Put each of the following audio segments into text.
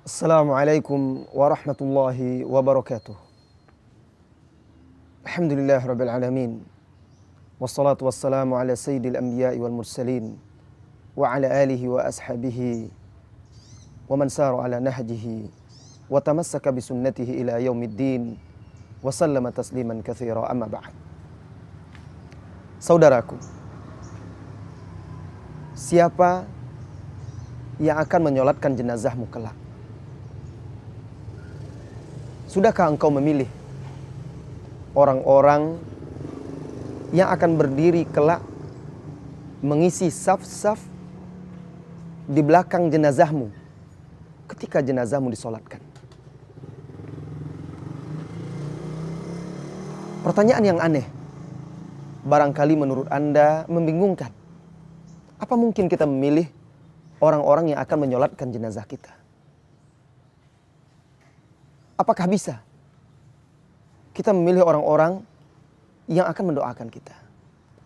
Assalamualaikum warahmatullahi wabarakatuh. Alhamdulillah rabbil alamin. Wassalatu wassalamu ala sayyidil anbiya'i wal mursalin wa ala alihi wa ashabihi wa man sara ala nahjihi wa tamassaka bi sunnatihi ila yaumiddin wa sallama tasliman katsira, amma ba'd. Saudaraku, siapa yang akan menyolatkan jenazahmu kelak? Sudahkah engkau memilih orang-orang yang akan berdiri kelak mengisi saf-saf di belakang jenazahmu ketika jenazahmu disolatkan? Pertanyaan yang aneh, barangkali menurut Anda membingungkan. Apa mungkin kita memilih orang-orang yang akan menyolatkan jenazah kita? Apakah bisa kita memilih orang-orang yang akan mendoakan kita?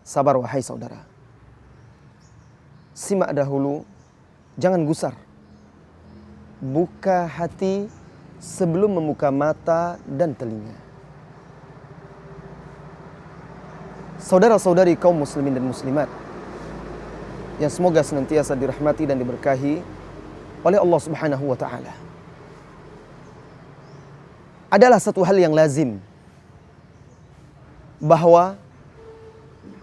Sabar wahai saudara. Simak dahulu, jangan gusar. Buka hati sebelum membuka mata dan telinga. Saudara-saudari kaum muslimin dan muslimat yang semoga senantiasa dirahmati dan diberkahi oleh Allah Subhanahu wa taala. Adalah satu hal yang lazim bahwa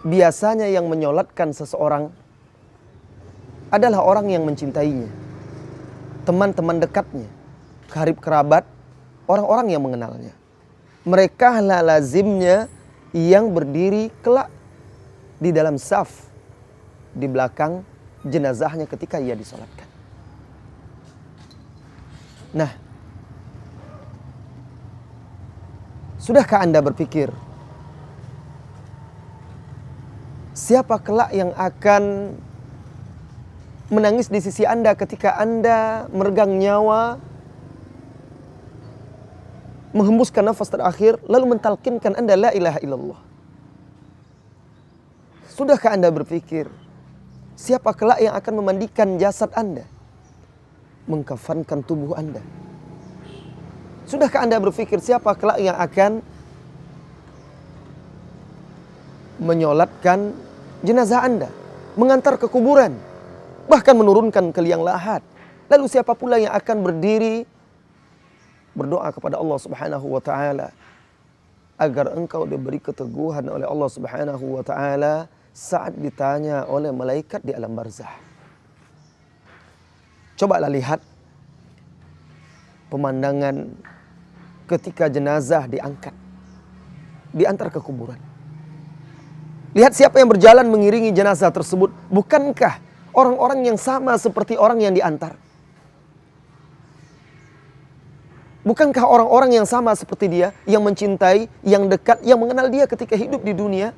biasanya yang menyolatkan seseorang adalah orang yang mencintainya, teman-teman dekatnya, karib kerabat, orang-orang yang mengenalnya. Mereka lah lazimnya yang berdiri kelak di dalam saf di belakang jenazahnya ketika ia disolatkan. Nah, sudahkah Anda berpikir siapa kelak yang akan menangis di sisi Anda ketika Anda meregang nyawa, menghembuskan nafas terakhir, lalu mentalkinkan Anda la ilaha illallah? Sudahkah Anda berpikir siapa kelak yang akan memandikan jasad Anda, mengkafankan tubuh Anda? Sudahkah Anda berpikir siapa kelak yang akan menyolatkan jenazah Anda, mengantar ke kuburan, bahkan menurunkan ke liang lahat? Lalu siapa pula yang akan berdiri berdoa kepada Allah Subhanahu wa taala agar engkau diberi keteguhan oleh Allah Subhanahu wa taala saat ditanya oleh malaikat di alam barzah? Cobalah lihat pemandangan ketika jenazah diangkat, diantar ke kuburan. Lihat siapa yang berjalan mengiringi jenazah tersebut. Bukankah orang-orang yang sama seperti orang yang diantar? Bukankah orang-orang yang sama seperti dia, yang mencintai, yang dekat, yang mengenal dia ketika hidup di dunia?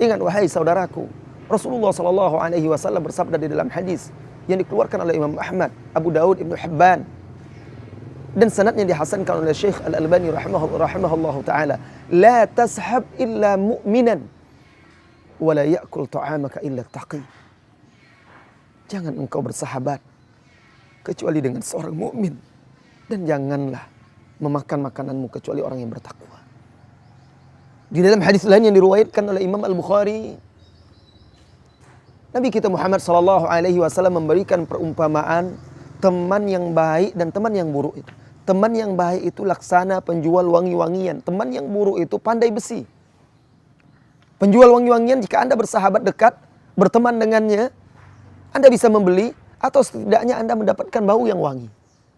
Ingat wahai saudaraku, Rasulullah SAW bersabda di dalam hadis yang dikeluarkan oleh Imam Ahmad, Abu Daud, Ibnu Hibban, dan sanadnya dihasankan oleh Syekh Al-Albani rahimahullahu ta'ala. La tashab illa mu'minan wa la ya'kul ta'amaka illa taqi. Jangan engkau bersahabat kecuali dengan seorang mukmin, dan janganlah memakan makananmu kecuali orang yang bertakwa. Di dalam hadis lain yang diriwayatkan oleh Imam Al-Bukhari, Nabi kita Muhammad SAW memberikan perumpamaan teman yang baik dan teman yang buruk itu. Teman yang baik itu laksana penjual wangi-wangian. Teman yang buruk itu pandai besi. Penjual wangi-wangian, jika Anda bersahabat dekat, berteman dengannya, Anda bisa membeli atau setidaknya Anda mendapatkan bau yang wangi.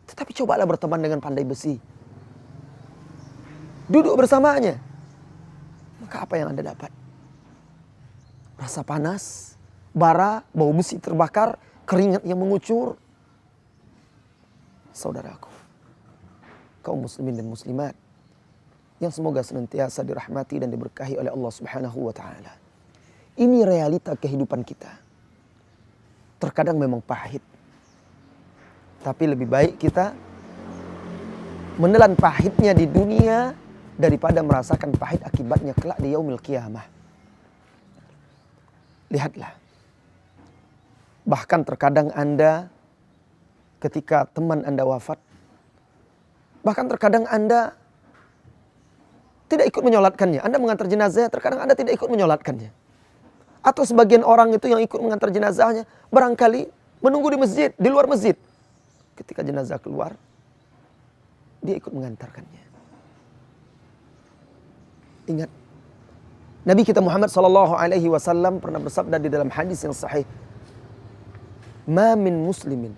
Tetapi cobalah berteman dengan pandai besi. Duduk bersamanya. Maka apa yang Anda dapat? Rasa panas, bara, bau besi terbakar, keringat yang mengucur. Saudaraku, kaum muslimin dan muslimat yang semoga senantiasa dirahmati dan diberkahi oleh Allah Subhanahu wa taala. Ini realita kehidupan kita. Terkadang memang pahit. Tapi lebih baik kita menelan pahitnya di dunia daripada merasakan pahit akibatnya kelak di yaumil qiyamah. Lihatlah. Bahkan terkadang Anda ketika teman Anda wafat. Bahkan terkadang Anda tidak ikut menyolatkannya. Anda mengantar jenazah, terkadang Anda tidak ikut menyolatkannya. Atau sebagian orang itu yang ikut mengantar jenazahnya, barangkali menunggu di masjid, di luar masjid. Ketika jenazah keluar, dia ikut mengantarkannya. Ingat, Nabi kita Muhammad SAW pernah bersabda di dalam hadis yang sahih, "Ma min muslimin,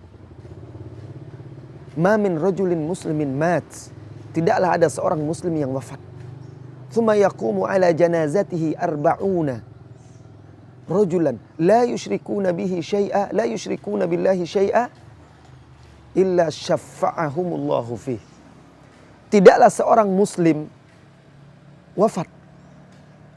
ma min rajulin muslimin mat." Tidaklah ada seorang muslim yang wafat. "Tsumma yaqumu ala janazatihi arba'una rajulan la yusyrikuna bihi syai'a, la yusyrikuna billahi syai'a illa syafa'ahumullahu fih." Tidaklah seorang muslim wafat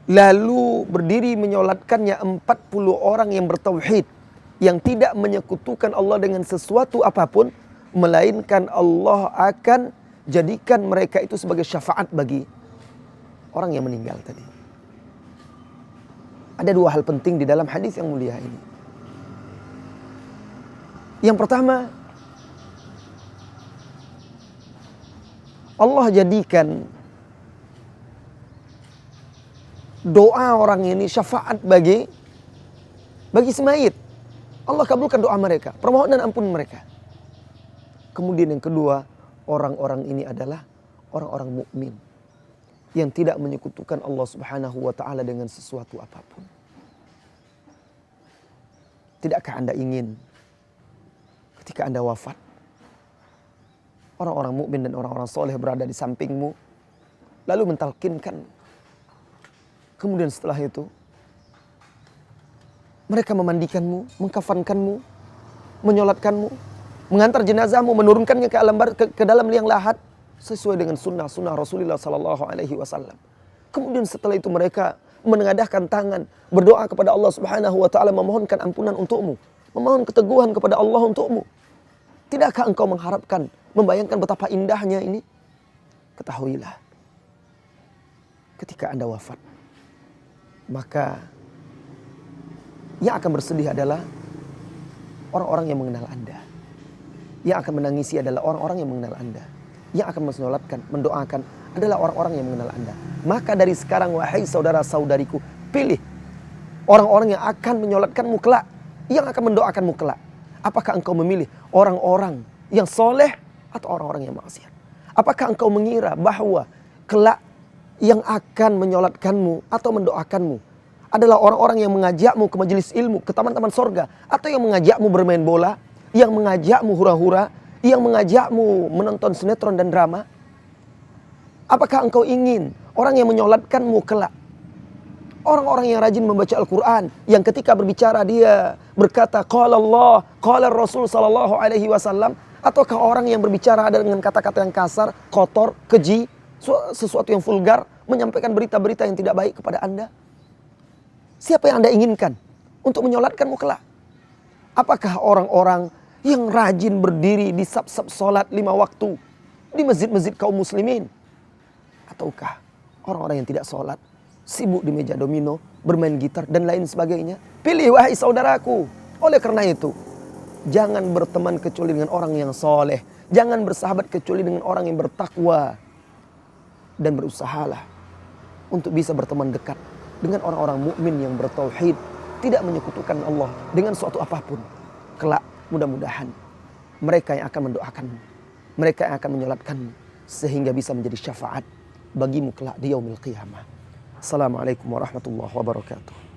lalu berdiri menyolatkannya 40 orang yang bertauhid, yang tidak menyekutukan Allah dengan sesuatu apapun, melainkan Allah akan jadikan mereka itu sebagai syafaat bagi orang yang meninggal tadi. Ada dua hal penting di dalam hadis yang mulia ini. Yang pertama, Allah jadikan doa orang ini syafaat bagi si mayit. Allah kabulkan doa mereka, permohonan ampun mereka. Kemudian yang kedua, orang-orang ini adalah orang-orang mukmin yang tidak menyekutukan Allah Subhanahu wa taala dengan sesuatu apapun. Tidakkah Anda ingin ketika Anda wafat, orang-orang mukmin dan orang-orang soleh berada di sampingmu, lalu mentalkinkan. Kemudian setelah itu, mereka memandikanmu, mengkafankanmu, menyolatkanmu, mengantar jenazahmu, menurunkannya ke dalam liang lahat sesuai dengan sunnah Rasulullah SAW. Kemudian setelah itu mereka menengadahkan tangan, berdoa kepada Allah Subhanahu wa taala, memohonkan ampunan untukmu, memohon keteguhan kepada Allah untukmu. Tidakkah engkau mengharapkan, membayangkan betapa indahnya ini? Ketahuilah, ketika Anda wafat, maka yang akan bersedih adalah orang-orang yang mengenal Anda. Yang akan menangisi adalah orang-orang yang mengenal Anda. Yang akan mensolatkan, mendoakan adalah orang-orang yang mengenal Anda. Maka dari sekarang, wahai saudara-saudariku, pilih orang-orang yang akan menyolatkanmu kelak, yang akan mendoakanmu kelak. Apakah engkau memilih orang-orang yang soleh atau orang-orang yang maksiat? Apakah engkau mengira bahwa kelak yang akan menyolatkanmu atau mendoakanmu adalah orang-orang yang mengajakmu ke majelis ilmu, ke taman-taman sorga, atau yang mengajakmu bermain bola, yang mengajakmu hura-hura, yang mengajakmu menonton sinetron dan drama? Apakah engkau ingin orang yang menyolatkanmu kelak orang-orang yang rajin membaca Al-Quran, yang ketika berbicara dia berkata qala Allah, qala Rasul sallallahu alaihi wasallam, ataukah orang yang berbicara dengan kata-kata yang kasar, kotor, keji, sesuatu yang vulgar, menyampaikan berita-berita yang tidak baik kepada Anda? Siapa yang Anda inginkan untuk menyolatkanmu kelak? Apakah orang-orang yang rajin berdiri di saf-saf solat 5 waktu di masjid-masjid kaum muslimin? Ataukah orang-orang yang tidak solat, sibuk di meja domino, bermain gitar dan lain sebagainya? Pilih, wahai saudaraku. Oleh karena itu, jangan berteman kecuali dengan orang yang soleh. Jangan bersahabat kecuali dengan orang yang bertakwa. Dan berusahalah untuk bisa berteman dekat dengan orang-orang mukmin yang bertauhid, tidak menyekutukan Allah dengan suatu apapun. Kelak mudah-mudahan mereka yang akan mendoakanmu, mereka yang akan menyolatkanmu, sehingga bisa menjadi syafaat bagimu kelak di yaumil qiyamah. Assalamualaikum warahmatullahi wabarakatuh.